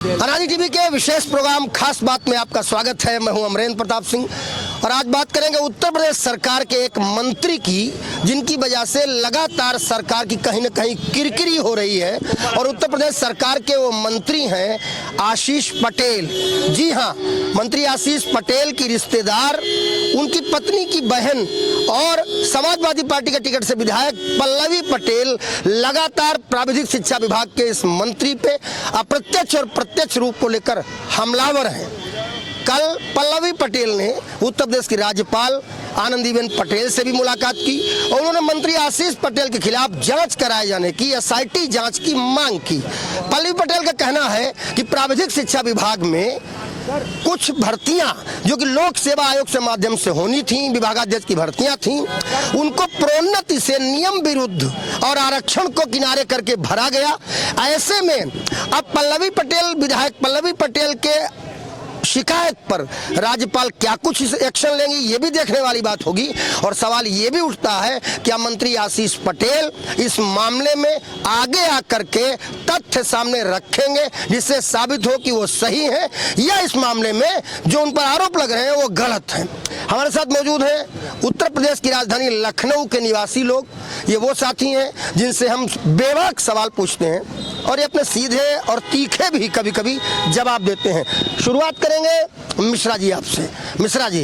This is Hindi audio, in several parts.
अनादि टीवी के विशेष प्रोग्राम खास बात में आपका स्वागत है। मैं हूं अमरेंद्र प्रताप सिंह और आज बात करेंगे उत्तर प्रदेश सरकार के एक मंत्री की, जिनकी वजह से लगातार सरकार की कहीं न कहीं किरकिरी हो रही है। और उत्तर प्रदेश सरकार के वो मंत्री हैं आशीष पटेल। जी हाँ, मंत्री आशीष पटेल की रिश्तेदार, उनकी पत्नी की बहन और समाजवादी पार्टी के टिकट से विधायक पल्लवी पटेल लगातार प्राविधिक शिक्षा विभाग के इस मंत्री पे अप्रत्यक्ष और प्रत्यक्ष रूप को लेकर हमलावर हैं। कल पल्लवी पटेल ने उत्तर प्रदेश की राज्यपाल आनंदीबेन पटेल से भी मुलाकात की और उन्होंने मंत्री आशीष पटेल के खिलाफ जांच कराए जाने की, एसआईटी जांच की मांग की। पल्लवी पटेल का कहना है कि प्राविधिक शिक्षा विभाग में कुछ भर्तियां जो कि लोक सेवा आयोग से माध्यम से होनी थी, विभागाध्यक्ष की भर्तियां थी, उनको प्रोन्नति से नियम विरुद्ध और आरक्षण को किनारे करके भरा गया। ऐसे में अब पल्लवी पटेल, विधायक पल्लवी पटेल के शिकायत पर राज्यपाल क्या कुछ एक्शन लेंगे, ये भी देखने वाली बात होगी। और सवाल ये भी उठता है क्या मंत्री आशीष पटेल इस मामले में आगे आकर के तथ्य सामने रखेंगे जिससे साबित हो कि वो सही है या इस मामले में जो उन पर आरोप लग रहे हैं वो गलत हैं। हमारे साथ मौजूद हैं उत्तर प्रदेश की राजधानी लखनऊ के निवासी लोग। ये वो साथी हैं जिनसे हम बेबाक सवाल पूछते हैं और ये अपने सीधे और तीखे भी कभी कभी जवाब देते हैं। शुरुआत करेंगे मिश्रा जी आपसे। मिश्रा जी,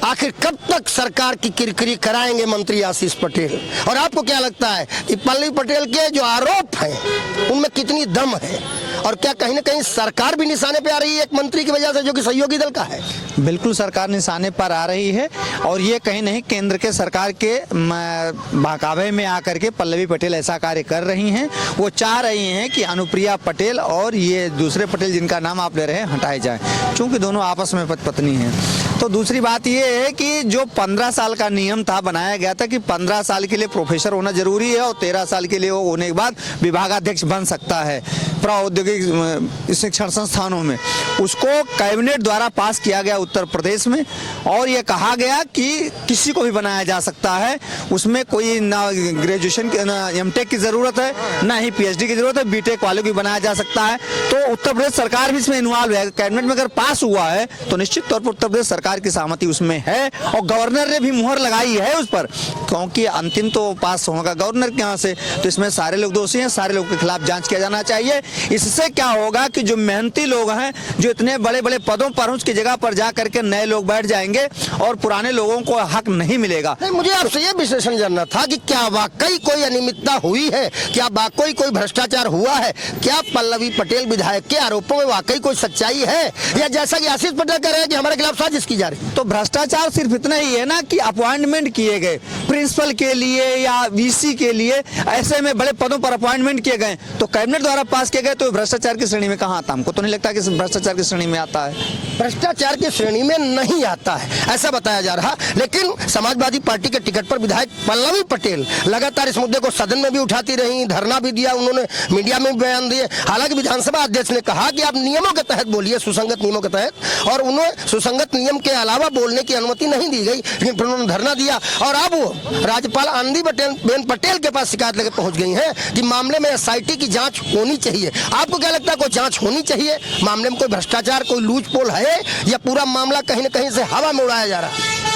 आखिर कब तक सरकार की किरकिरी कराएंगे मंत्री आशीष पटेल, और आपको क्या लगता है कि पल्लवी पटेल के जो आरोप हैं उनमें कितनी दम है, और क्या कहीं न कहीं सरकार भी निशाने पे आ रही है एक मंत्री की वजह से जो कि सहयोगी दल का है? बिल्कुल सरकार निशाने पर आ रही है और ये कहीं नहीं केंद्र के सरकार के बहकावे में आकर के पल्लवी पटेल ऐसा कार्य कर रही हैं। वो चाह रही हैं कि अनुप्रिया पटेल और ये दूसरे पटेल जिनका नाम आप ले रहे हैं हटाए जाएं, क्योंकि दोनों आपस में पति पत्नी हैं। तो दूसरी बात ये है कि जो 15 साल का नियम था, बनाया गया था कि 15 साल के लिए प्रोफेसर होना जरूरी है और 13 साल के लिए वो होने के बाद विभागाध्यक्ष बन सकता है प्रौद्योगिक शिक्षण संस्थानों में, उसको कैबिनेट द्वारा पास किया गया उत्तर प्रदेश में। और ये कहा गया कि किसी को भी बनाया जा सकता है, उसमें कोई ना ग्रेजुएशन ना एमटेक की जरूरत है, ना ही पीएचडी की जरूरत है, बीटेक वालों को बनाया जा सकता है। तो उत्तर प्रदेश सरकार भी इसमें इन्वॉल्व है। कैबिनेट में अगर पास हुआ है तो निश्चित तौर पर उत्तर प्रदेश सरकार की सहमति उसमें है और गवर्नर ने भी मुहर लगाई है उस पर, क्योंकि अंतिम तो पास होगा गवर्नर के यहाँ से। तो इसमें सारे लोग दोषी हैं, सारे लोगों के खिलाफ जांच किया जाना चाहिए। इससे क्या होगा कि जो मेहनती लोग हैं, जो इतने बड़े बड़े पदों पर उसकी जगह पर जा करके नए लोग बैठ जाएंगे और पुराने लोगों को हक नहीं मिलेगा। नहीं, मुझे आपसे यह विश्लेषण जानना था कि क्या वाकई कोई अनियमितता हुई है, क्या वाकई कोई भ्रष्टाचार हुआ है, क्या पल्लवी पटेल विधायक के आरोपों में वाकई कोई सच्चाई है, या जैसा कि आशीष पटेल कह रहे हैं कि हमारे खिलाफ साजिश की जा रही है? तो भ्रष्टाचार सिर्फ इतना ही है ना कि अपॉइंटमेंट किए गए प्रिंसिपल के लिए या वीसी के लिए, ऐसे में बड़े पदों पर अपॉइंटमेंट किए गए तो कैबिनेट द्वारा पास किए गए, तो भ्रष्टाचार की श्रेणी में कहाँ आता? हमको तो नहीं लगता कि भ्रष्टाचार की श्रेणी में आता है। भ्रष्टाचार की श्रेणी में नहीं आता है ऐसा बताया जा रहा, लेकिन समाजवादी पार्टी के टिकट पर विधायक पल्लवी पटेल लगातार इस मुद्दे को सदन में भी उठाती रही, धरना भी दिया उन्होंने, मीडिया में भी बयान दिए। हालांकि विधानसभा अध्यक्ष ने कहा कि आप नियमों के तहत बोलिए, सुसंगत नियमों के तहत, और उन्हें सुसंगत नियम के अलावा बोलने की अनुमति नहीं दी गई, लेकिन फिर उन्होंने धरना दिया और अब वो राज्यपाल आनंदीबेन पटेल के पास शिकायत लेकर पहुंच गई हैं कि मामले में एसआईटी की जांच होनी चाहिए। आपको क्या लगता है कोई जांच होनी चाहिए मामले में? कोई भ्रष्टाचार, कोई लूज पोल है, या पूरा मामला कहीं न कहीं से हवा में उड़ाया जा रहा है?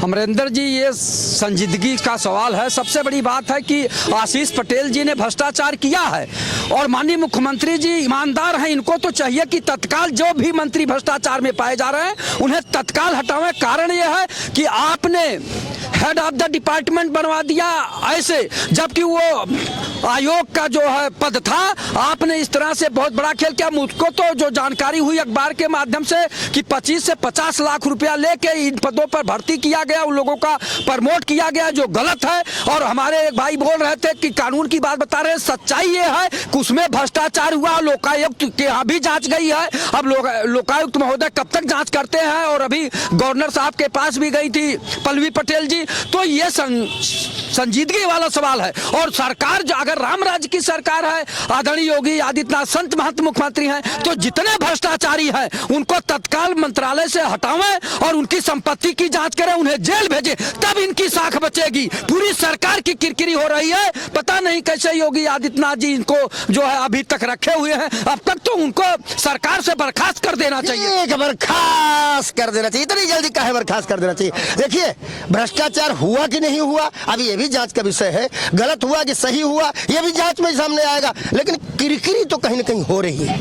अमरेंद्र जी, ये संजीदगी का सवाल है। सबसे बड़ी बात है कि आशीष पटेल जी ने भ्रष्टाचार किया है और माननीय मुख्यमंत्री जी ईमानदार हैं। इनको तो चाहिए कि तत्काल जो भी मंत्री भ्रष्टाचार में पाए जा रहे हैं उन्हें तत्काल हटावें। कारण यह है कि आपने हेड ऑफ द डिपार्टमेंट बनवा दिया ऐसे, जबकि वो आयोग का जो है पद था, आपने इस तरह से बहुत बड़ा खेल किया। मुझको तो जो जानकारी हुई अखबार के माध्यम से कि 25 से 50 लाख रुपया लेके इन पदों पर भर्ती किया गया, उन लोगों का प्रमोट किया गया, जो गलत है। और हमारे एक भाई बोल रहे थे कि कानून की बात बता रहे हैं, सच्चाई ये है कि उसमें भ्रष्टाचार हुआ। लोकायुक्त के यहाँ भी जांच गई है। अब लोकायुक्त महोदय कब तक जांच करते हैं, और अभी गवर्नर साहब के पास भी गई थी पल्लवी पटेल जी। तो ये संजीदगी वाला सवाल है। और सरकार जो, अगर राम राज्य की सरकार है, आदरणीय योगी आदित्यनाथ संत महंत मुख्यमंत्री हैं, तो जितने भ्रष्टाचारी हैं उनको तत्काल मंत्रालय से हटावें और उनकी संपत्ति की जांच करें, उन्हें जेल भेजें, तब इनकी साख बचेगी। पूरी सरकार की किरकिरी हो रही है। पता नहीं कैसे योगी आदित्यनाथ जी इनको जो है अभी तक रखे हुए हैं। अब तक तो उनको सरकार से बर्खास्त कर देना चाहिए। एक बर्खास्त कर देना चाहिए। इतनी जल्दी काहे बर्खास्त कर देना चाहिए? देखिए, भ्रष्टाचार हुआ कि नहीं हुआ अब ये भी जांच का विषय है। गलत हुआ कि सही हुआ ये भी जांच में सामने आएगा। लेकिन किरकिरी तो कहीं ना कहीं हो रही है।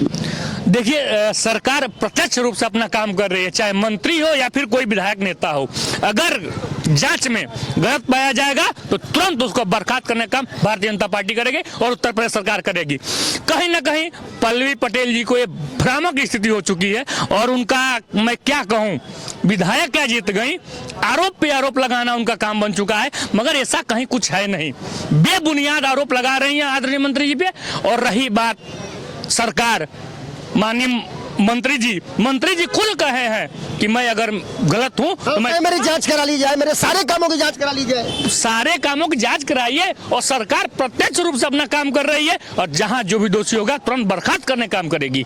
देखिए, सरकार प्रत्यक्ष रूप से अपना काम कर रही है, चाहे मंत्री हो या फिर कोई विधायक नेता हो। अगर जांच में गलत पाया जाएगा तो तुरंत उसको बर्खास्त करने का काम भारतीय जनता पार्टी करेगी और उत्तर प्रदेश सरकार करेगी। कहीं ना कहीं पल्लवी पटेल जी को ये भ्रामक स्थिति हो चुकी है और उनका मैं क्या कहूँ, विधायक क्या जीत गई, आरोप पे आरोप लगाना उनका काम बन चुका है। मगर ऐसा कहीं कुछ है नहीं, बेबुनियाद आरोप लगा रही है आदरणीय मंत्री जी पे। और रही बात सरकार, माननीय मंत्री जी खुद कहे हैं कि मैं अगर गलत हूं तो मैं मेरी जांच करा ली जाए, मेरे सारे कामों की जांच करा ली जाए। सारे कामों की जांच कराइए और सरकार प्रत्यक्ष रूप से अपना काम कर रही है और जहां जो भी दोषी होगा तुरंत बर्खास्त करने का काम करेगी।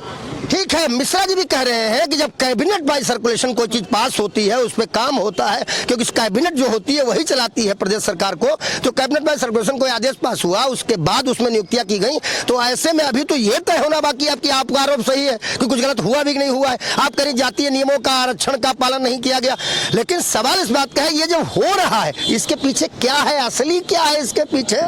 ठीक है, मिश्रा जी भी कह रहे हैं कि जब कैबिनेट बाय सर्कुलेशन कोई चीज पास होती है उस पर काम होता है, क्योंकि कैबिनेट जो होती है वही चलाती है प्रदेश सरकार को। तो कैबिनेट बाय सर्कुलेशन कोई आदेश पास हुआ, उसके बाद उसमें नियुक्तियां की गई। तो ऐसे में अभी तो ये तय होना बाकी है कि आपका आरोप सही है कि कुछ गलत हुआ भी नहीं हुआ है। आप कहीं जातीय नियमों का, आरक्षण का पालन नहीं किया गया। लेकिन सवाल इस बात का है, ये जो हो रहा है इसके पीछे क्या है, असली क्या है इसके पीछे?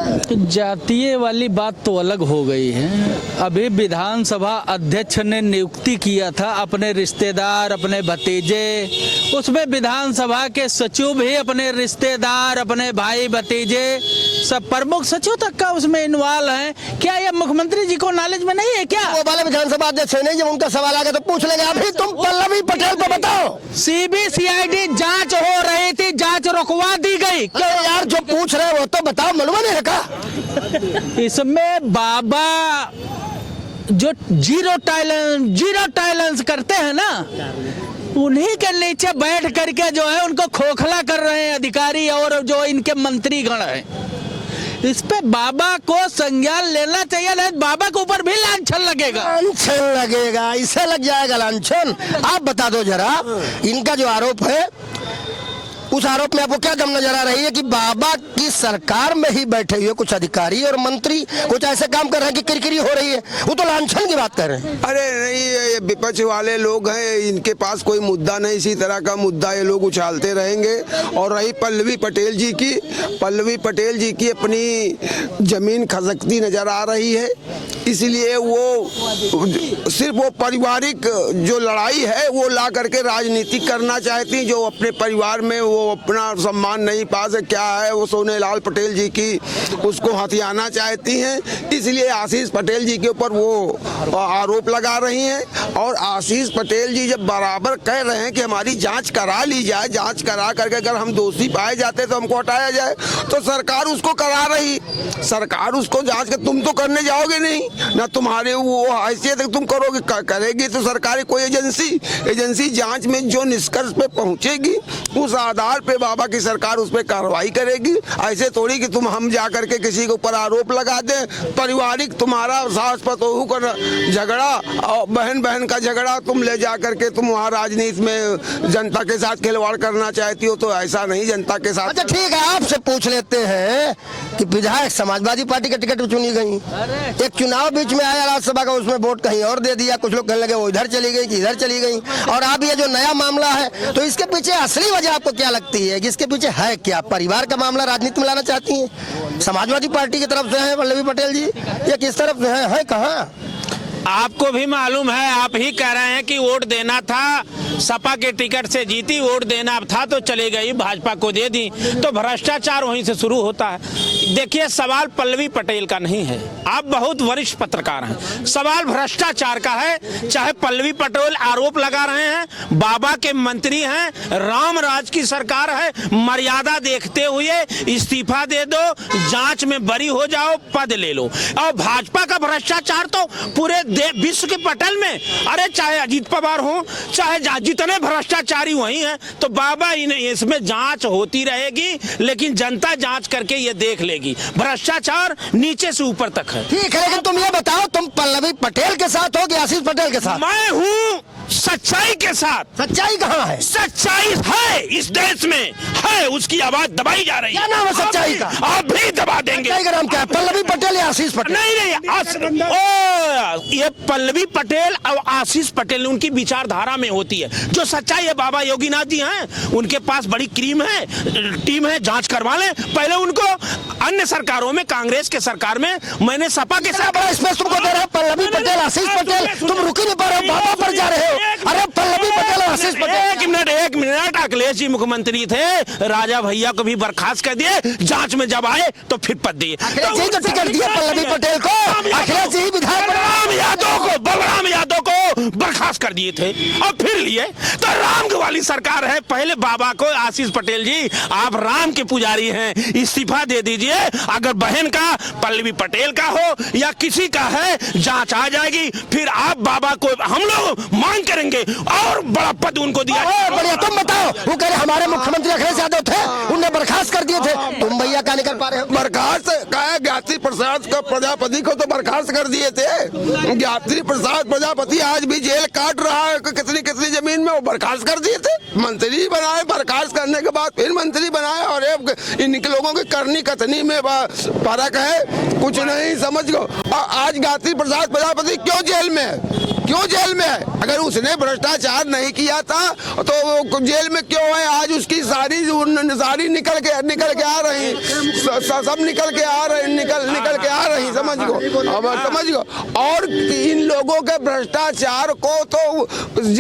जातीय वाली बात तो अलग हो गई है। अभी विधानसभा अध्यक्ष ने नियुक्ति किया था अपने रिश्तेदार, अपने भतीजे, उसमें विधानसभा के सचिव भी अपने रिश्तेदार, अपने भाई भतीजे, सब प्रमुख सचिव तक का उसमें इन्वॉल्व है। क्या ये मुख्यमंत्री जी को नॉलेज में नहीं है क्या? वो वाले विधानसभा अध्यक्ष नहीं, जब उनका सवाल आ गया तो पूछ लेंगे। अभी तुम पल्लवी पटेल को बताओ, CBCID जांच हो रही थी, जांच रुकवा दी गई। क्यों यार, जो पूछ रहे हो तो बताओ, मालूम नहीं है का? इसमें बाबा जो जीरो टॉलरेंस करते हैं ना, उन्हीं के नीचे बैठ करके जो है उनको खोखला कर रहे हैं अधिकारी और जो इनके मंत्रीगण हैं। इस पे बाबा को संज्ञान लेना चाहिए, नहीं बाबा के ऊपर भी लांछन लगेगा। लांछन लगेगा, इसे लग जाएगा लांछन। आप बता दो जरा, इनका जो आरोप है उस आरोप में आपको क्या गम नजर आ रही है कि बाबा की सरकार में ही बैठे हुए कुछ अधिकारी और मंत्री कुछ ऐसे काम कर रहे हैं कि किरकिरी हो रही है? वो तो लांछन की बात कर रहे हैं। अरे नहीं, ये विपक्ष वाले लोग हैं, इनके पास कोई मुद्दा नहीं, इसी तरह का मुद्दा ये लोग उछालते रहेंगे। और रही पल्लवी पटेल जी की अपनी जमीन खसकती नजर आ रही है, इसलिए वो सिर्फ वो पारिवारिक जो लड़ाई है वो ला करके राजनीति करना चाहती, जो अपने परिवार में वो अपना सम्मान नहीं पा सके, क्या है वो सोनेलाल पटेल जी की, उसको हथियाना चाहती हैं। इसलिए आशीष पटेल जी के ऊपर वो आरोप लगा रही हैं। और आशीष पटेल जी जब बराबर कह रहे हैं कि हमारी जांच करा ली जाए, जांच करा करके अगर हम दोषी पाए जाते तो हमको हटाया जाए, तो सरकार उसको करा रही, सरकार उसको जांच कर, तुम तो करने जाओगे नहीं ना, तुम्हारे वो हैसियत तुम करोगे, करेगी तो सरकारी कोई एजेंसी जांच में जो निष्कर्ष पे पहुंचेगी उस आधार पे बाबा की सरकार उस पर कार्रवाई करेगी। ऐसे थोड़ी कि तुम हम जा करके किसी के ऊपर आरोप लगा दें। पारिवारिक तुम्हारा सास पतोहू का झगड़ा और बहन का झगड़ा तुम ले जा करके तुम वहाँ राजनीति में जनता के साथ खिलवाड़ करना चाहती हो, तो ऐसा नहीं जनता के साथ। अच्छा ठीक है, आपसे पूछ लेते हैं कि विधायक समाजवादी पार्टी के टिकट चुनी गई, एक चुनाव बीच में आया राज्यसभा का, उसमें वोट कहीं और दे दिया, कुछ लोग कहने लगे वो इधर चली गई कि इधर चली गई। और अब ये जो नया मामला है, तो इसके पीछे असली वजह आपको क्या लगती है? इसके पीछे है क्या? परिवार का मामला राजनीति में लाना चाहती हैं? समाजवादी पार्टी की तरफ से है पल्लवी पटेल जी या किस तरफ से है कहाँ? आपको भी मालूम है, आप ही कह रहे हैं कि वोट देना था, सपा के टिकट से जीती, वोट देना था तो चली गई, भाजपा को दे दी, तो भ्रष्टाचार वहीं से शुरू होता है। देखिए, सवाल पल्लवी पटेल का नहीं है, आप बहुत वरिष्ठ पत्रकार हैं, सवाल भ्रष्टाचार का है। चाहे पल्लवी पटेल आरोप लगा रहे हैं, बाबा के मंत्री हैं, राम राज की सरकार है, मर्यादा देखते हुए इस्तीफा दे दो, जांच में बरी हो जाओ, पद ले लो। और भाजपा का भ्रष्टाचार तो पूरे विश्व के पटल में, अरे चाहे अजीत पवार हो, चाहे जितने भ्रष्टाचारी वही हैं, तो बाबा इसमें जांच होती रहेगी, लेकिन जनता जांच करके ये देख लेगी। भ्रष्टाचार नीचे से ऊपर तक है। ठीक है, लेकिन तुम ये बताओ, तुम पल्लवी पटेल के साथ हो कि आशीष पटेल के साथ? मैं हूँ सच्चाई के साथ। सच्चाई कहाँ है? सच्चाई है इस देश में, है, उसकी आवाज दबाई जा रही है। क्या नाम है सच्चाई का? आप भी दबा देंगे। सच्चाई का नाम क्या है? पल्लवी पटेल या आशीष पटेल? नहीं, ये पल्लवी पटेल और आशीष पटेल उनकी विचारधारा में होती है। जो सच्चाई है, बाबा योगीनाथ जी हैं, उनके पास बड़ी टीम है, जांच करवा लें। पहले उनको अन्य सरकारों में, कांग्रेस के सरकार में, मैंने सपा के साथ बड़ा स्पेस तुमको दे रहे हो, पल्लवी पटेल आशीष पटेल, तुम रुक ही नहीं पा रहे हो, बाबा पर जा रहे हो। अरे पल्लवी पटेल और आशीष पटेल। एक मिनट, अखिलेश जी मुख्यमंत्री थे, राजा भैया को भी बर्खास्त कर दिए, जांच में जब आए तो फिर पद दिए। अखिलेश जी तो टिकट दिया पल्लवी पटेल को, अखिलेश जी विधायक बलराम यादव को बर्खास्त कर दिए थे और फिर लिए। तो राम वाली सरकार है। पहले बाबा को, आशीष पटेल जी आप राम के पुजारी हैं, इस्तीफा दे दीजिए। अगर बहन का, पल्लवी पटेल का हो या किसी का है, जांच आ जाएगी, फिर आप बाबा को हम लोग मांग करेंगे और बड़ा पद उनको दिया। बढ़िया, तुम बताओ। वो कह रहे हमारे मुख्यमंत्री अखिलेश यादव थे, उन्हें बर्खास्त कर दिए थे, तुम भैया क्या निकल पा रहे हो? बर्खास्त कहा, ज्ञाति प्रसाद का प्रजापति को तो बर्खास्त कर दिए थे। ज्ञाति प्रसाद प्रजापति आज भी जेल काट रहा है, कितनी कितनी जमीन में, वो बर्खास्त कर दिए थे। मंत्री बनाए, बर्खास्त करने के बाद फिर मंत्री बनाए। और इनके लोगों की करनी कथनी में फर्क है, कुछ नहीं समझ गो। आज ज्ञाति प्रसाद प्रजापति क्यों जेल में है? क्यों जेल में है? अगर उसने भ्रष्टाचार नहीं किया था तो वो जेल में क्यों है? आज उसकी सारी निकल के आ रही, सब निकल के आ रही, समझ गो। और इन लोगों के भ्रष्टाचार को तो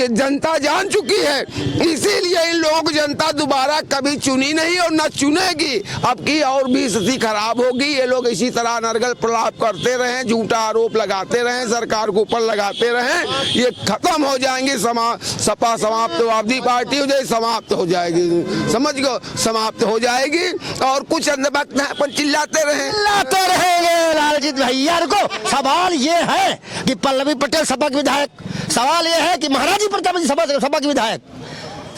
जनता जान चुकी है, इसीलिए इन लोगों को जनता दोबारा कभी चुनी नहीं और न चुनेगी। अब की और भी स्थिति खराब होगी। ये लोग इसी तरह अनर्गल प्रलाप करते रहे, झूठा आरोप लगाते रहे, सरकार के ऊपर लगाते रहे, ये खत्म हो जाएंगे। सपा समाप्तवादी पार्टी हो जाएगी, समाप्त हो जाएगी, समझ गो, समाप्त हो जाएगी। और कुछ वक्त पर चिल्लाते रहेंगे लालजीत भैया को। सवाल ये है कि पल्लवी पटेल सपा के विधायक, सवाल ये है कि महाराजी प्रताप जी सपा के विधायक,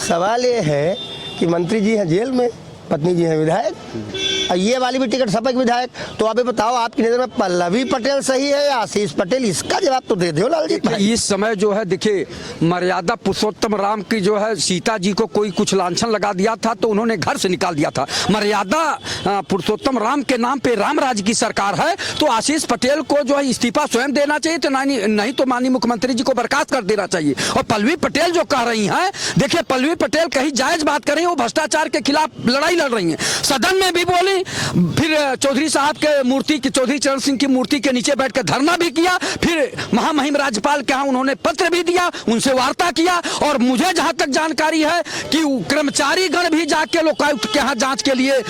सवाल ये है कि मंत्री जी हैं जेल में, पत्नी जी हैं विधायक, और ये वाली भी टिकट सपा के विधायक। तो अभी बताओ आपकी नजर में पल्लवी पटेल सही है या आशीष पटेल? इसका जवाब तो दे दो लालजीत भाई। इस समय जो है देखिए, मर्यादा पुरुषोत्तम राम की जो है, सीता जी को कोई कुछ लांछन लगा दिया था तो उन्होंने घर से निकाल दिया था। मर्यादा पुरुषोत्तम राम के नाम पे रामराज की सरकार है, तो आशीष पटेल को जो है इस्तीफा स्वयं देना चाहिए, तो नहीं तो माननीय मुख्यमंत्री जी को बर्खास्त कर देना चाहिए। और पल्लवी पटेल जो कह रही हैं, देखिए पल्लवी पटेल कहीं जायज बात कर रही है, वो भ्रष्टाचार के खिलाफ लड़ाई लड़ रही हैं, सदन में भी बोली, फिर चौधरी साहब के मूर्ति की, चौधरी चरण सिंह की मूर्ति के नीचे बैठकर धरना भी किया, फिर महामहिम राज्यपाल के यहाँ उन्होंने पत्र भी दिया, उनसे वार्ता किया। और मुझे जहां तक जानकारी है कि कर्मचारी गण भी जाके लोकायुक्त के यहाँ जांच के लिए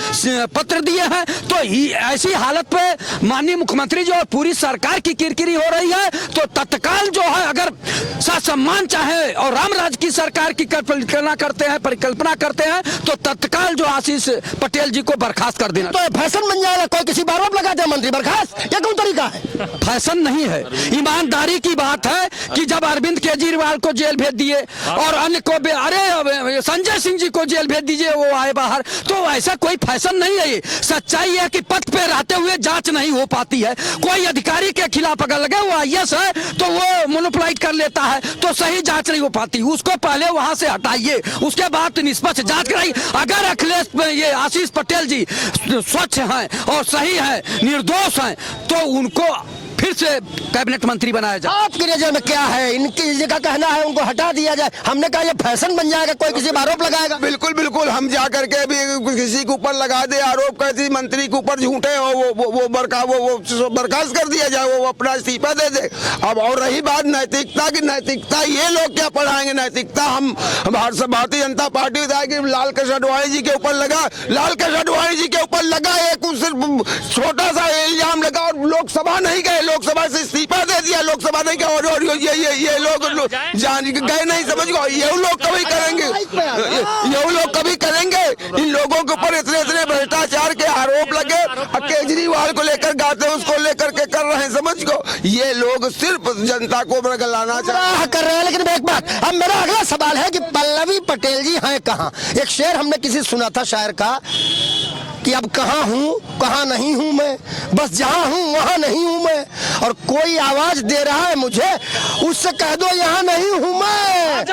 पत्र दिए हैं। तो ऐसी हालत पे माननीय मुख्यमंत्री जो पूरी सरकार की किरकिरी हो रही है, तो तत्काल जो है, अगर सम्मान चाहे और रामराज की सरकार की परिकल्पना करते हैं तो तत्काल जो आशीष पटेल जी को बर्खास्त कर देना। तो फैशन बन जाएगा, कोई किसी पर आरोप लगाते हैं मंत्री बर्खास्त, क्या कौन तरीका है? फैशन नहीं है, ईमानदारी की बात है कि जब अरविंद केजरीवाल को जेल भेज दिए और अन्य को, अरे संजय सिंह जी को जेल भेज दीजिए, वो आए बाहर, तो ऐसा कोई फैशन नहीं है। ये सच्चाई है कि पद पे रहते हुए जांच नहीं हो पाती है। कोई अधिकारी के खिलाफ अगर लगे, वो आईएएस है तो वो मोनोपोलाइज कर लेता है, तो सही जांच नहीं हो पाती, उसको पहले वहां से हटाइए, उसके बाद निष्पक्ष जांच कराइए। अगर अखिलेश ये आशीष पटेल जी स्वच्छ हैं और सही हैं, निर्दोष हैं, तो उनको फिर से कैबिनेट मंत्री बनाया जाए। आपकी नजर में क्या है? इनकी का कहना है उनको हटा दिया जाए, हमने कहा ये फैशन बन जाएगा, कोई किसी पर आरोप लगाएगा। बिल्कुल हम जा करके भी किसी के ऊपर लगा दे आरोप, कहती मंत्री के ऊपर झूठे हो, वो बर्खास्त कर दिया जाए, वो अपना इस्तीफा दे दे। अब और रही बात नैतिकता की, नैतिकता ये लोग क्या पढ़ाएंगे? नैतिकता हम भारतीय जनता पार्टी विधायक लाल कृष्ण आडवाणी जी के ऊपर लगा, लाल कृष्ण आडवाणी जी के ऊपर लगा एक सिर्फ छोटा सा इल्जाम लगा और लोकसभा नहीं गए, लोकसभा से इस्तीफा दे दिया, लोकसभा नहीं गया। और ये लोग जान गए नहीं, समझ गो, ये लोग कभी करेंगे, ये लोग कभी करेंगे। इन लोगों के ऊपर इतने भ्रष्टाचार के आरोप लगे, केजरीवाल को लेकर गाते हैं, उसको लेकर के कर रहे हैं, समझ गो। ये लोग सिर्फ जनता को गलाना कर रहे हैं। लेकिन एक बात, अब मेरा अगला सवाल है कि पल्लवी पटेल जी हैं कहाँ? एक शेर हमने किसी सुना था शायर का कि अब कहाँ हूँ कहाँ नहीं हूँ मैं, बस जहाँ हूँ वहाँ नहीं हूँ मैं, और कोई आवाज दे रहा है मुझे, उससे कह दो यहाँ नहीं हूँ मैं।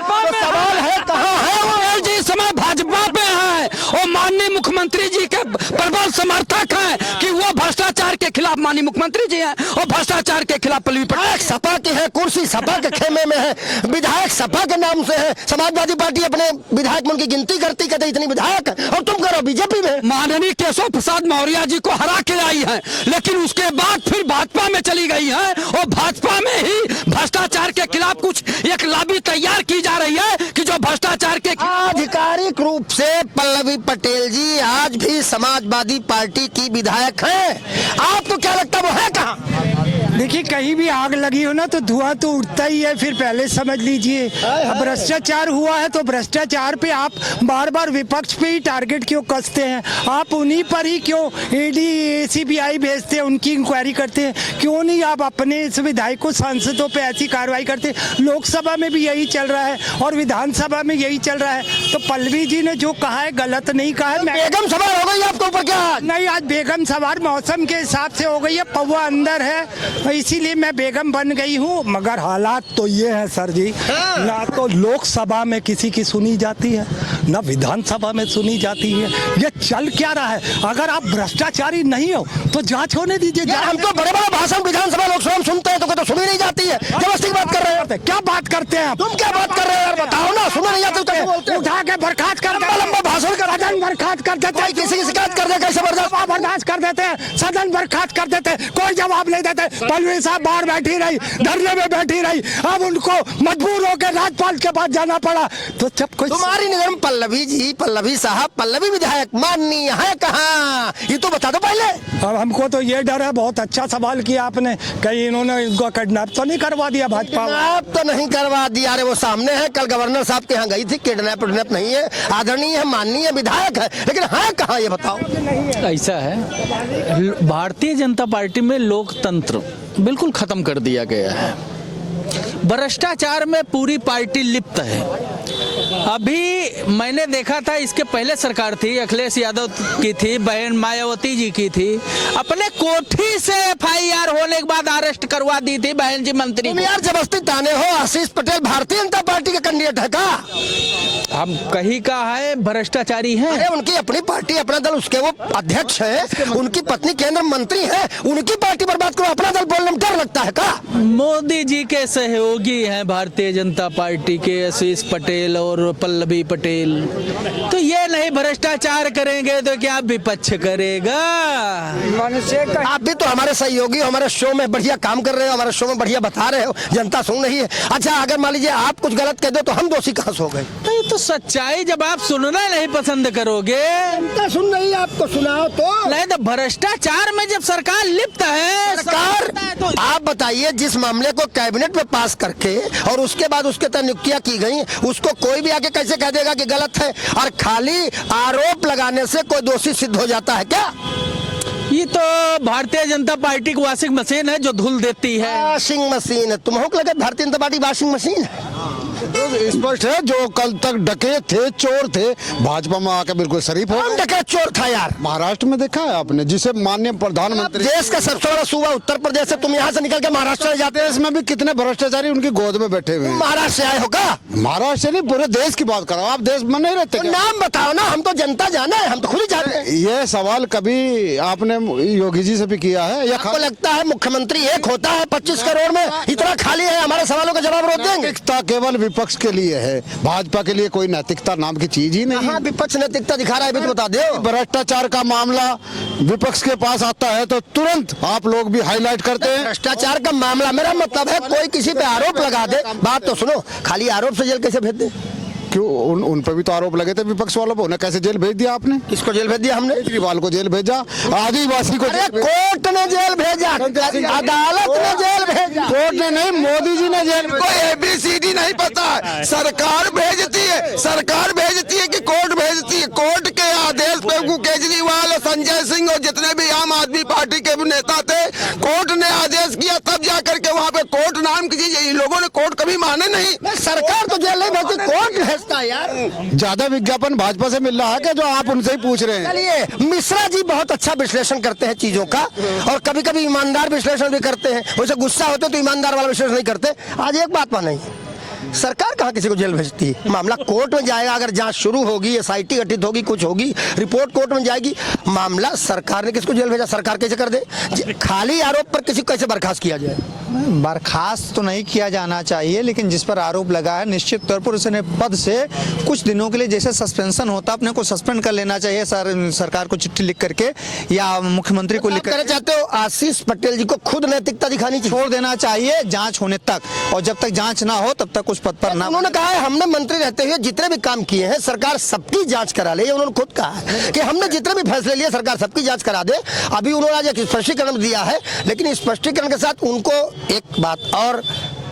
खिलाफ माननीय मुख्यमंत्री जी हैं और भ्रष्टाचार के खिलाफ पल्लवी पटेल। विधायक सपा की है, कुर्सी सपा के खेमे में है, विधायक सपा के नाम से है, समाजवादी पार्टी अपने विधायक में उनकी गिनती करती, कहते इतनी विधायक है, और तुम करो बीजेपी में। माननीय केशव प्रसाद मौर्य जी को हरा के आई हैं, लेकिन उसके बाद फिर भाजपा में चली गई हैं और भाजपा में ही भ्रष्टाचार के खिलाफ कुछ एक लॉबी तैयार की जा रही है कि जो भ्रष्टाचार के आधिकारिक रूप से पल्लवी पटेल जी आज भी समाजवादी पार्टी की विधायक हैं। आपको क्या लगता है वो है कहाँ? देखिए, कहीं भी आग लगी हो ना तो धुआं तो उठता ही है, फिर पहले समझ लीजिए। अब भ्रष्टाचार हुआ है तो भ्रष्टाचार पे आप बार बार विपक्ष पे ही टारगेट क्यों कसते हैं? आप उन्हीं पर ही क्यों ईडी सीबीआई भेजते हैं, उनकी इंक्वायरी करते हैं? क्यों नहीं आप अपने इस विधायकों सांसदों पे ऐसी कार्रवाई करते? लोकसभा में भी यही चल रहा है और विधानसभा में यही चल रहा है। तो पल्लवी जी ने जो कहा है गलत नहीं कहा है। बेगम सवार हो गई आपके ऊपर क्या? नहीं, आज बेगम सवार मौसम के हिसाब से हो गई है, पौवा अंदर है, इसीलिए मैं बेगम बन गई हूँ। मगर हालात तो ये है सर जी, ना तो लोकसभा में किसी की सुनी जाती है, ना विधानसभा में सुनी जाती है। ये चल क्या रहा है? अगर आप भ्रष्टाचारी नहीं हो तो जांच होने दीजिए। यार हम तो बड़े बड़े भाषण विधानसभा लोकसभा में सुनते हैं तो सुनी नहीं जाती है। जबरदस्ती की बात कर रहे हैं। क्या बात करते हैं आप? तुम क्या बात कर रहे हो यार, बताओ ना। सुना नहीं जाती तो बोलते हो। उठा के बर्खास्त कर देते, लंबा भाषण कर सदन बर्खास्त कर देते हैं। किसी की शिकायत कर दे कैसे बर्दाश्त कर देते हैं, सदन बर्खास्त कर देते हैं, कोई जवाब नहीं देते। पल्लवी साहब बाहर बैठी रही, धरने में बैठी रही, अब उनको मजबूर होकर राज्यपाल के पास जाना पड़ा। तो जब कोई तुम्हारी निधन पल्लवी जी, पल्लवी साहब, पल्लवी विधायक माननीय है कहाँ, ये तो बता दो पहले। अब हमको तो ये डर है। बहुत अच्छा सवाल किया आपने, कहीं इन्होंने इनको किडनैप तो नहीं करवा दिया भाजपा? किडनैप तो नहीं करवा दिया, अरे वो सामने है, कल गवर्नर साहब के यहाँ गई थी। किडनैप नहीं है, आदरणीय है, माननीय विधायक है, लेकिन है कहाँ ये बताओ। ऐसा है, भारतीय जनता पार्टी में लोकतंत्र बिल्कुल खत्म कर दिया गया है। भ्रष्टाचार में पूरी पार्टी लिप्त है। अभी मैंने देखा था, इसके पहले सरकार थी, अखिलेश यादव की थी, बहन मायावती जी की थी, अपने कोठी से एफआईआर होने के बाद अरेस्ट करवा दी थी बहन जी मंत्री। तुम यार जबरदस्ती ताने हो। आशीष पटेल भारतीय जनता पार्टी के कैंडिडेट है का? हम कहीं का है भ्रष्टाचारी हैं। अरे उनकी अपनी पार्टी, अपना दल, उसके वो अध्यक्ष है, उनकी पत्नी केंद्र मंत्री है, उनकी पार्टी पर बात करो, अपना दल बोलने में डर लगता है का? मोदी जी के सहयोगी हैं भारतीय जनता पार्टी के आशीष पटेल और पल्लवी पटेल, तो ये नहीं भ्रष्टाचार करेंगे तो क्या विपक्ष करेगा? आप भी तो हमारे सहयोगी हो, हमारे शो में बढ़िया काम कर रहे हो, हमारे शो में बढ़िया बता रहे हो, जनता सुन रही है। अच्छा, अगर मान लीजिए आप कुछ गलत कह दो तो हम दोषी कहाँ से हो गए? तो ये तो सच्चाई, जब आप सुनना नहीं पसंद करोगे, जनता सुन रही है, आपको सुनाओ तो। नहीं तो भ्रष्टाचार में जब सरकार लिप्त है, सरकार, आप बताइए, जिस मामले को कैबिनेट में पास करके और उसके बाद उसके तहत नियुक्तियां की गई, उसको कोई भी आके कैसे कह देगा कि गलत है? और खाली आरोप लगाने से कोई दोषी सिद्ध हो जाता है क्या? ये तो भारतीय जनता पार्टी की वॉशिंग मशीन है जो धुल देती है। वॉशिंग मशीन है? तुम्हें लगे Bharatiya Janata party washing machine है? स्पष्ट है, जो कल तक डकैत थे, चोर थे, भाजपा में आकर बिल्कुल शरीफ हो। कौन डकैत चोर था यार? महाराष्ट्र में देखा है आपने, जिसे माननीय प्रधानमंत्री, देश का सबसे बड़ा सूबा उत्तर प्रदेश है, तुम यहाँ से निकल के महाराष्ट्र जाते हैं। इसमें भी कितने भ्रष्टाचारी उनकी गोद में बैठे हुए हैं। महाराष्ट्र से आए हो का? महाराष्ट्र से नहीं, पूरे देश की बात करो। आप देश में नहीं रहते तो क्या? नाम बताओ ना, हम तो जनता जाना है, हम तो खुद ही जानते हैं। ये सवाल कभी आपने योगी जी से भी किया है या आपको लगता है मुख्यमंत्री एक होता है 25 करोड़ में इतना खाली है? हमारे सवालों का जवाब रोक देंगे? नैतिकता केवल विपक्ष के लिए है, भाजपा के लिए कोई नैतिकता नाम की चीज ही नहीं। हाँ, विपक्ष नैतिकता दिखा रहा है, भी तो बता दो। भ्रष्टाचार का मामला विपक्ष के पास आता है तो तुरंत आप लोग भी हाईलाइट करते हैं। भ्रष्टाचार का मामला, मेरा मतलब है कोई किसी पे आरोप लगा दे, बात तो सुनो, खाली आरोप से जेल कैसे भेज दे? क्यों? उन पर भी तो आरोप लगे थे विपक्ष वालों पर, उन्हें कैसे जेल भेज दिया आपने? किसको जेल भेज दिया हमने? केजरीवाल को जेल भेजा, आदिवासी को अरे कोर्ट ने जेल भेजा, अदालत ने जेल भेजा। कोर्ट ने नहीं, मोदी जी ने जेल। कोई ABCD नहीं पता है, सरकार भेजती है, सरकार भेजती है कि कोर्ट भेजती है। कोर्ट के आदेश पे वो केजरीवाल और संजय सिंह और जितने भी आम आदमी पार्टी के नेता थे, कोर्ट ने आदेश किया, तब जाकर के वहाँ पे कोर्ट नाम की चीज, इन लोगों ने कोर्ट कभी माने नहीं। सरकार तो जेल नहीं भेजती, कोर्ट भेजता यार। ज्यादा विज्ञापन भाजपा से मिल रहा है क्या, जो आप उनसे ही पूछ रहे हैं? चलिए, मिश्रा जी बहुत अच्छा विश्लेषण करते हैं चीजों का, और कभी कभी ईमानदार विश्लेषण भी करते हैं। वैसे गुस्सा होते तो ईमानदार वाला विश्लेषण नहीं करते। आज एक बात मानेंगे, सरकार कहाँ किसी को जेल भेजती है? मामला कोर्ट में जाएगा, अगर जांच शुरू होगी, एसआईटी गठित होगी, कुछ होगी, रिपोर्ट कोर्ट में जाएगी। मामला सरकार ने किसको जेल भेजा? सरकार कैसे कर दे? खाली आरोप पर किसी को कैसे बर्खास्त किया जाए? बर्खास्त तो नहीं किया जाना चाहिए, लेकिन जिस पर आरोप लगा है निश्चित तौर पर उसने पद से कुछ दिनों के लिए जैसे सस्पेंशन होता अपने को सस्पेंड कर लेना चाहिए, सरकार को चिट्ठी लिख करके या मुख्यमंत्री को लिख कर। चाहते हो आशीष पटेल जी को खुद नैतिकता दिखानी चाहिए, छोड़ देना चाहिए जांच होने तक, और जब तक जांच ना हो तब तक उस पद पर ना। उन्होंने कहा है हमने मंत्री रहते हुए जितने भी काम किए हैं सरकार सबकी जांच करा ले। उन्होंने खुद कहा है कि हमने जितने भी फैसले लिए सरकार सबकी जांच करा दे। अभी उन्होंने आज एक स्पष्टीकरण दिया है, लेकिन स्पष्टीकरण के साथ उनको एक बात और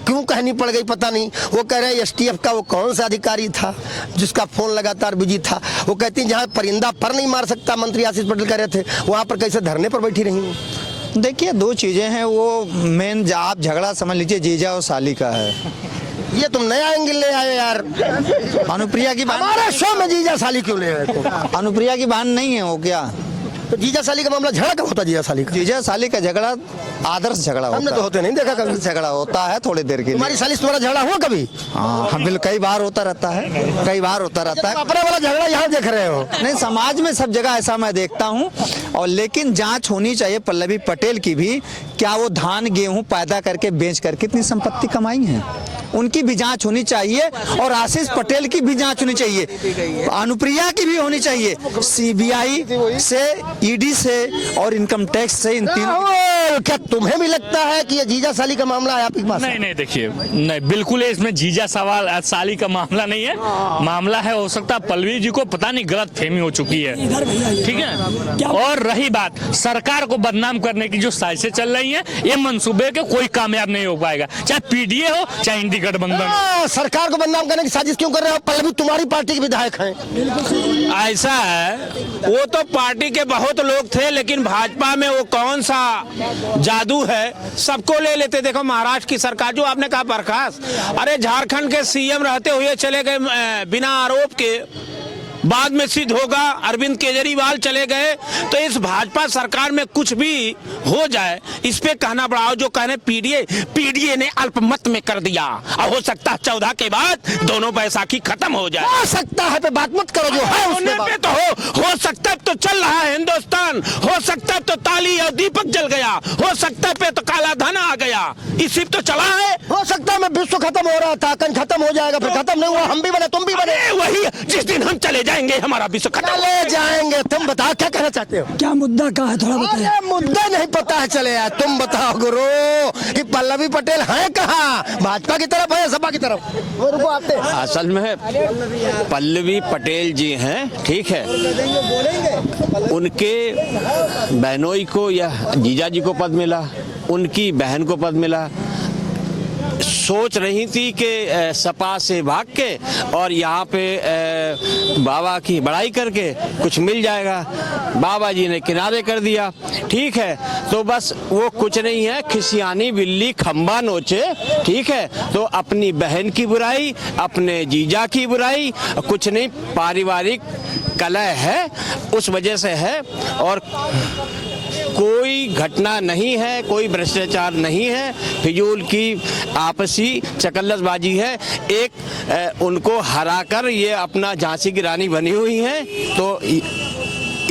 क्यों कहनी पड़ गई पता नहीं। वो कह रहे हैं एसटीएफ का वो कौन सा अधिकारी था जिसका फोन लगातार बिजी था। वो कहती जहाँ परिंदा पर नहीं मार सकता मंत्री आशीष पटेल कह रहे थे, वहाँ पर कैसे धरने पर बैठी रही? देखिए, दो चीजें हैं, वो मेन आप झगड़ा समझ लीजिए जीजा और साली का है। ये तुम नया एंगल ले आए यार। अनुप्रिया की बहन, हमारे शो में जीजा साली क्यों ले आए तुम? अनुप्रिया की बहन नहीं है वो क्या? तो जीजा साली का मामला झगड़ा कब होता? जीजा साली का जीजा साली का झगड़ा आदर्श झगड़ा होता है। हमने तो होते नहीं देखा कभी। झगड़ा होता है थोड़ी देर के लिए। तुम्हारी साली से तुम्हारा झगड़ा हुआ कभी? हाँ, कई बार होता रहता है, कई बार होता रहता है। अपना वाला झगड़ा यहाँ देख रहे हो? नहीं, समाज में सब जगह ऐसा मैं देखता हूँ। और लेकिन जांच होनी चाहिए पल्लवी पटेल की भी, क्या वो धान गेहूं पैदा करके बेच कर कितनी संपत्ति कमाई है, उनकी भी जांच होनी चाहिए। और आशीष पटेल की भी जांच होनी चाहिए, अनुप्रिया की भी होनी चाहिए, सीबीआई से, ईडी से और इनकम टैक्स से। इन तीनों। क्या तुम्हें भी लगता है कि ये जीजा साली का मामला है आपके पास? नहीं, देखिए, नहीं, बिल्कुल इसमें जीजा साली का मामला नहीं है। मामला है, हो सकता है पल्लवी जी को पता नहीं गलत फहमी हो चुकी है, ठीक है। और रही बात सरकार को बदनाम करने की जो साजिशें चल रही हैं, ये मंसूबे के कोई कामयाब नहीं हो पाएगा, चाहे पीडीए हो चाहे इंडी गठबंधन। सरकार को बदनाम करने की साजिश क्यों कर रहे हो? पल्लवी तुम्हारी पार्टी के विधायक हैं। ऐसा है, वो तो पार्टी के बहुत लोग थे, लेकिन भाजपा में वो कौन सा जादू है, सबको ले लेते। देखो महाराष्ट्र की सरकार, जो आपने कहा बर्खास्त, अरे झारखंड के सीएम रहते हुए चले गए बिना आरोप के, बाद में सिद्ध होगा अरविंद केजरीवाल चले गए। तो इस भाजपा सरकार में कुछ भी हो जाए, इस पे कहना बढ़ाओ। जो कहने पीडीए ने अल्पमत में कर दिया, और हो सकता है 14 के बाद दोनों बैसाखी खत्म हो जाए। हो सकता है पे बात मत करो, जो है होने पे तो हो सकता है तो चल रहा है हिंदुस्तान, हो सकता है तो ताली और दीपक जल गया, हो सकता है पे तो काला धन आ गया, इसी तो चला है। हो सकता है मैं विश्व खत्म हो रहा था, कल खत्म हो जाएगा, फिर खत्म नहीं हुआ, हम भी बने तुम भी बने। वही जिस दिन हम चले जाएंगे हमारा विश्व खत्म चले जाएंगे। तुम बताओ क्या कहना चाहते हो? क्या मुद्दा कहा है थोड़ा बताइए। मुद्दा नहीं पता है, चले यार तुम बताओ गुरु कि पल्लवी पटेल है कहाँ? भाजपा की तरफ है, सपा की तरफ? वो रुको आते हैं। असल में पल्लवी पटेल जी हैं, ठीक है, उनके बहनोई को या जीजा जी को पद मिला, उनकी बहन को पद मिला। सोच रही थी कि सपा से भाग के और यहाँ पे बाबा की बड़ाई करके कुछ मिल जाएगा, बाबा जी ने किनारे कर दिया, ठीक है। तो बस वो कुछ नहीं है, खिसियानी बिल्ली खंबा नोचे, ठीक है। तो अपनी बहन की बुराई, अपने जीजा की बुराई, कुछ नहीं, पारिवारिक कलह है, उस वजह से है। और कोई घटना नहीं है, कोई भ्रष्टाचार नहीं है, फिजूल की आपसी चकल्लसबाजी है। एक उनको हराकर ये अपना झांसी की रानी बनी हुई है, तो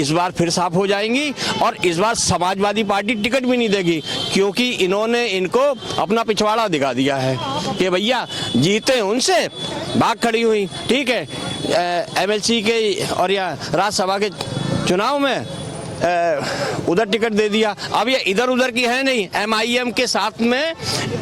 इस बार फिर साफ हो जाएंगी। और इस बार समाजवादी पार्टी टिकट भी नहीं देगी, क्योंकि इन्होंने इनको अपना पिछवाड़ा दिखा दिया है कि भैया जीते उनसे, भाग खड़ी हुई, ठीक है। एमएलसी के और या राज्यसभा के चुनाव में उधर टिकट दे दिया। अब ये इधर उधर की है नहीं, एमआईएम के साथ में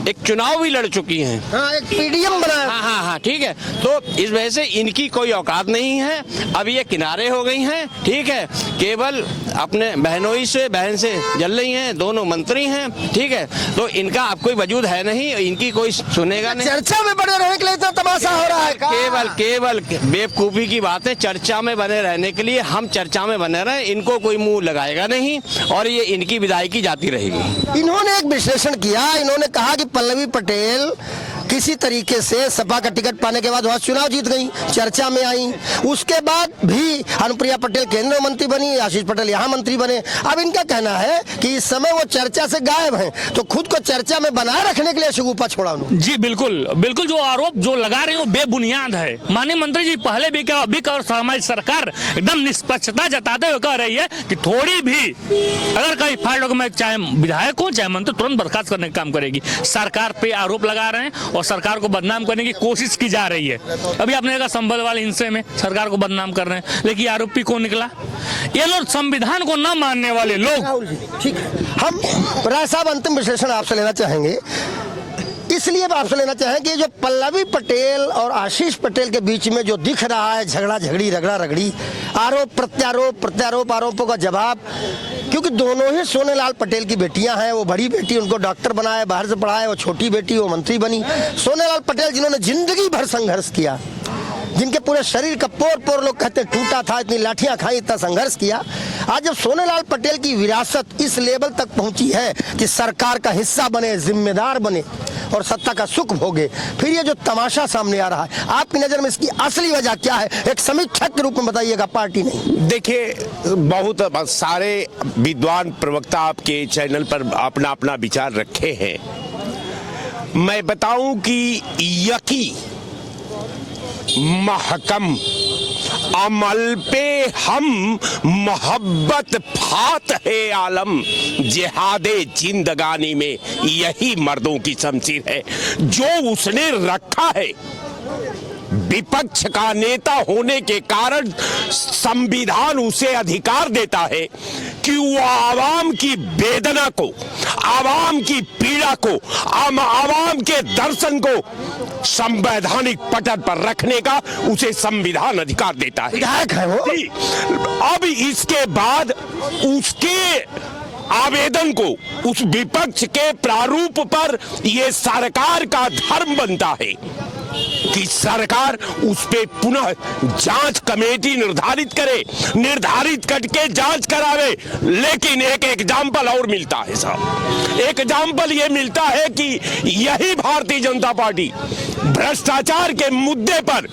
एक चुनाव भी लड़ चुकी हैं। हाँ, एक पीडीएम बनाया। हाँ, ठीक है। तो इस वजह से इनकी कोई औकात नहीं है, अब ये किनारे हो गई हैं, ठीक है। केवल अपने बहनोई से, बहन से जल रही हैं, दोनों मंत्री हैं, ठीक है। तो इनका अब कोई वजूद है नहीं, इनकी कोई सुनेगा नहीं। चर्चा में बने रहने के लिए इतना तमाशा हो रहा है। केवल बेवकूफी की बात है, चर्चा में बने रहने के लिए हम चर्चा में बने रहे, इनको कोई मुंह लगाएगा नहीं, और ये इनकी विदाई की जाती रहेगी। इन्होंने एक विश्लेषण किया, इन्होंने कहा कि पल्लवी पटेल किसी तरीके से सपा का टिकट पाने के बाद वहां चुनाव जीत गई, चर्चा में आई। उसके बाद भी अनुप्रिया पटेल केंद्रीय मंत्री बनी, आशीष पटेल यहाँ मंत्री बने। अब इनका कहना है कि इस समय वो चर्चा से गायब हैं, तो खुद को चर्चा में बनाए रखने के लिए शगुफा छोड़ा उन्होंने। जी बिल्कुल बिल्कुल, जो आरोप जो लगा रहे हैं वो बेबुनियाद है। माननीय मंत्री जी पहले भी क्या, अभी और हमारी सरकार एकदम निष्पक्षता जताते हुए कह रही है कि थोड़ी भी अगर कहीं फाल्ट में चाहे विधायक हो चाहे मंत्री तुरंत बर्खास्त करने का काम करेगी। सरकार पे आरोप लगा रहे हैं और सरकार को बदनाम करने की कोशिश की जा रही है। अभी आपने देखा संभल वाले हिंसे में सरकार को बदनाम कर रहे हैं, लेकिन आरोपी कौन निकला? ये लोग संविधान को न मानने वाले लोग। ठीक है, हम राय साहब अंतिम विश्लेषण आपसे लेना चाहेंगे। इसलिए आपसे लेना चाहें कि जो पल्लवी पटेल और आशीष पटेल के बीच में जो दिख रहा है झगड़ा झगड़ी रगड़ा रगड़ी, आरोप प्रत्यारोप प्रत्यारोप आरोपों का जवाब, क्योंकि दोनों ही सोनेलाल पटेल की बेटियां हैं। वो बड़ी बेटी उनको डॉक्टर बनाया, बाहर से पढ़ाया, वो छोटी बेटी वो मंत्री बनी। सोनेलाल पटेल जिन्होंने जिंदगी भर संघर्ष किया, जिनके पूरे शरीर का पोर पोर लोग कहते टूटा था, इतनी लाठियां खाई, इतना संघर्ष किया। आज जब सोनेलाल पटेल की विरासत इस लेवल तक पहुंची है कि सरकार का हिस्सा बने, जिम्मेदार बने और सत्ता का सुख भोगे, फिर ये जो तमाशा सामने आ रहा है, आपकी नजर में इसकी असली वजह क्या है? एक समीक्षक के रूप में बताइएगा, पार्टी नहीं। देखिए, बहुत सारे विद्वान प्रवक्ता आपके चैनल पर अपना अपना विचार रखे हैं। मैं बताऊं कि यकी महकम अमल पे हम मोहब्बत फात है आलम, जिहादे जिंदगानी में यही मर्दों की शमशीर है। जो उसने रखा है विपक्ष का नेता होने के कारण संविधान उसे अधिकार देता है कि वो आवाम की वेदना को, आवाम की पीड़ा को, आवाम के दर्शन को संवैधानिक पटल पर रखने का उसे संविधान अधिकार देता है। विधायक है वो। अब इसके बाद उसके आवेदन को उस विपक्ष के प्रारूप पर यह सरकार का धर्म बनता है कि सरकार उस पे पुनः जांच कमेटी निर्धारित करके जांच करावे। लेकिन एक एग्जाम्पल और मिलता है साहब, एग्जाम्पल ये मिलता है कि यही भारतीय जनता पार्टी भ्रष्टाचार के मुद्दे पर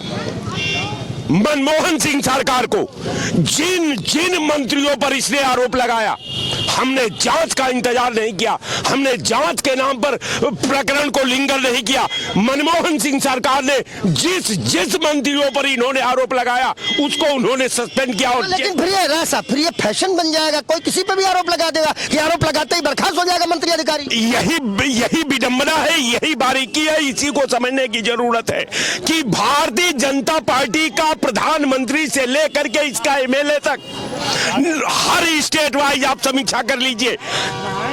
मनमोहन सिंह सरकार को जिन मंत्रियों पर इसने आरोप लगाया, हमने जांच का इंतजार नहीं किया, हमने जांच के नाम पर प्रकरण को लिंगर नहीं किया। मनमोहन सिंह सरकार ने जिस मंत्रियों पर इन्होंने आरोप लगाया उसको उन्होंने सस्पेंड किया। और लेकिन फिर ये फैशन बन जाएगा, कोई किसी पे भी आरोप लगा देगा कि आरोप लगाते ही बर्खास्त हो जाएगा मंत्री अधिकारी। यही विडंबना है, यही बारीकी है। इसी को समझने की जरूरत है कि भारतीय जनता पार्टी का प्रधानमंत्री से लेकर के इसका एमएलए तक हर स्टेट वाइज आप समीक्षा कर लीजिए,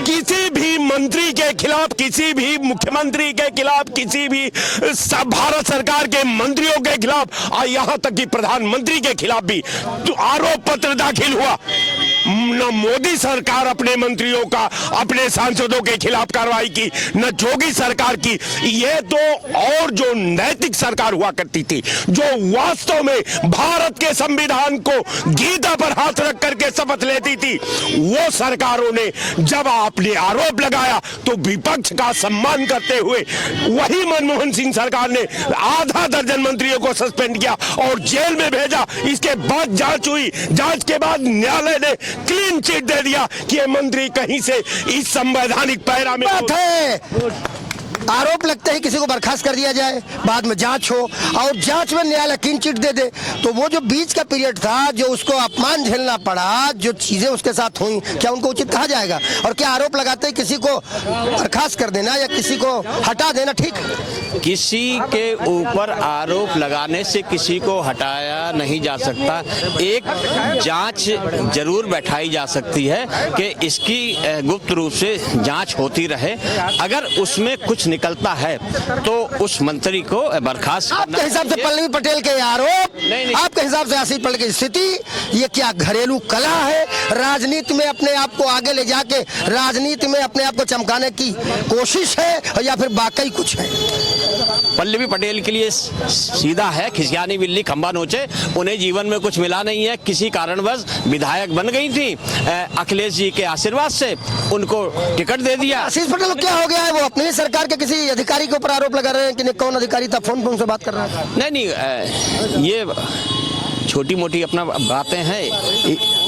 किसी भी मंत्री के खिलाफ, किसी भी मुख्यमंत्री के खिलाफ, किसी भी भारत सरकार के मंत्रियों के खिलाफ और यहां तक कि प्रधानमंत्री के खिलाफ भी तो आरोप पत्र दाखिल हुआ। न मोदी सरकार अपने मंत्रियों का, अपने सांसदों के खिलाफ कार्रवाई की, न योगी सरकार की। ये तो और जो नैतिक सरकार हुआ करती थी, जो वास्तव में भारत के संविधान को गीता पर हाथ रख करके शपथ लेती थी, वो सरकारों ने जब आपने आरोप लगाया तो विपक्ष का सम्मान करते हुए वही मनमोहन सिंह सरकार ने आधा दर्जन मंत्रियों को सस्पेंड किया और जेल में भेजा। इसके बाद जांच हुई, जांच के बाद न्यायालय ने क्लीन चिट दे दिया कि ये मंत्री कहीं से इस संवैधानिक पैरा में आरोप लगते ही किसी को बर्खास्त कर दिया जाए, बाद में जांच हो और जांच में न्यायालय क्लीन चिट दे दे। तो वो जो बीच का पीरियड था, जो उसको अपमान झेलना पड़ा, जो चीजें उसके साथ हुई, क्या उनको उचित कहा जाएगा? और क्या आरोप लगाते ही किसी को बर्खास्त कर देना या किसी को हटा देना ठीक? किसी के ऊपर आरोप लगाने से किसी को हटाया नहीं जा सकता। एक जांच जरूर बैठाई जा सकती है कि इसकी गुप्त रूप से जांच होती रहे। अगर उसमें कुछ निकलता है तो उस मंत्री को बर्खास्त आपके हिसाब से पल्लवी पटेल के आरोप, आपके आपके हिसाब से आशीष पटेल की स्थिति ये क्या घरेलू कला है, राजनीति में अपने आप को आगे ले जाके राजनीति में अपने आप को चमकाने की कोशिश है या फिर वाकई कुछ है? पल्लवी पटेल के लिए सीधा है, खिसियानी बिल्ली खंबा नोचे। उन्हें जीवन में कुछ मिला नहीं है, किसी कारणवश विधायक बन गई थी, अखिलेश जी के आशीर्वाद से उनको टिकट दे दिया। आशीष पटेल क्या हो गया है? वो अपनी सरकार के किसी अधिकारी के ऊपर आरोप लगा रहे हैं कि कौन अधिकारी था, फोन से बात कर रहा था? नहीं, ये छोटी मोटी अपना बातें हैं,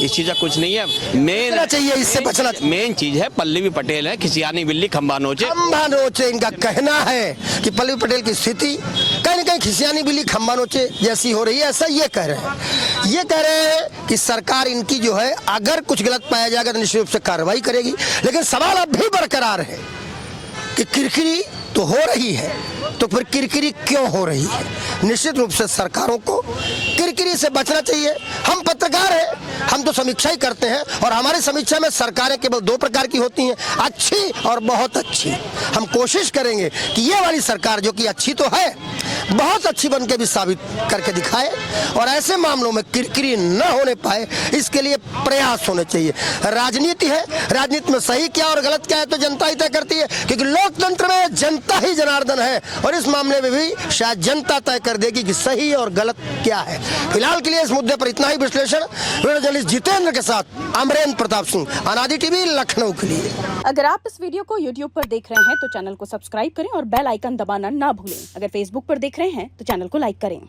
इस चीज का कुछ नहीं है। मेन चाहिए इससे बचना, मेन चीज है पल्लवी पटेल है, खिसियानी बिल्ली खंबा नोचे। खंबा नोचे इनका कहना है कि पल्लवी पटेल की स्थिति कहीं न कहीं खिसियानी बिल्ली खंबा नोचे जैसी हो रही है, ऐसा ये कह रहे हैं। ये कह रहे हैं कि सरकार इनकी जो है अगर कुछ गलत पाया जाएगा तो निश्चित रूप से कार्रवाई करेगी। लेकिन सवाल अब भी बरकरार है कि किरकिरी तो हो रही है, तो फिर किरकिरी क्यों हो रही है? निश्चित रूप से सरकारों को किरकिरी से बचना चाहिए। हम पत्रकार हैं, हम तो समीक्षा ही करते हैं और हमारी समीक्षा में सरकारें केवल दो प्रकार की होती हैं, अच्छी और बहुत अच्छी। हम कोशिश करेंगे कि ये वाली सरकार जो कि अच्छी तो है, बहुत अच्छी बन के भी साबित करके दिखाए और ऐसे मामलों में किरकिरी न होने पाए, इसके लिए प्रयास होने चाहिए। राजनीति है, राजनीति में सही क्या और गलत क्या है तो जनता ही तय करती है, क्योंकि लोकतंत्र में जनता ही जनार्दन है और इस मामले में भी शायद जनता तय कर देगी कि सही और गलत क्या है। फिलहाल के लिए इस मुद्दे पर इतना ही विश्लेषण। वीडियो जर्नलिस्ट जितेंद्र के साथ अमरेंद्र प्रताप सिंह, अनादि टीवी, लखनऊ के लिए। अगर आप इस वीडियो को YouTube पर देख रहे हैं तो चैनल को सब्सक्राइब करें और बेल आइकन दबाना ना भूलें। अगर Facebook पर देख रहे हैं तो चैनल को लाइक करें।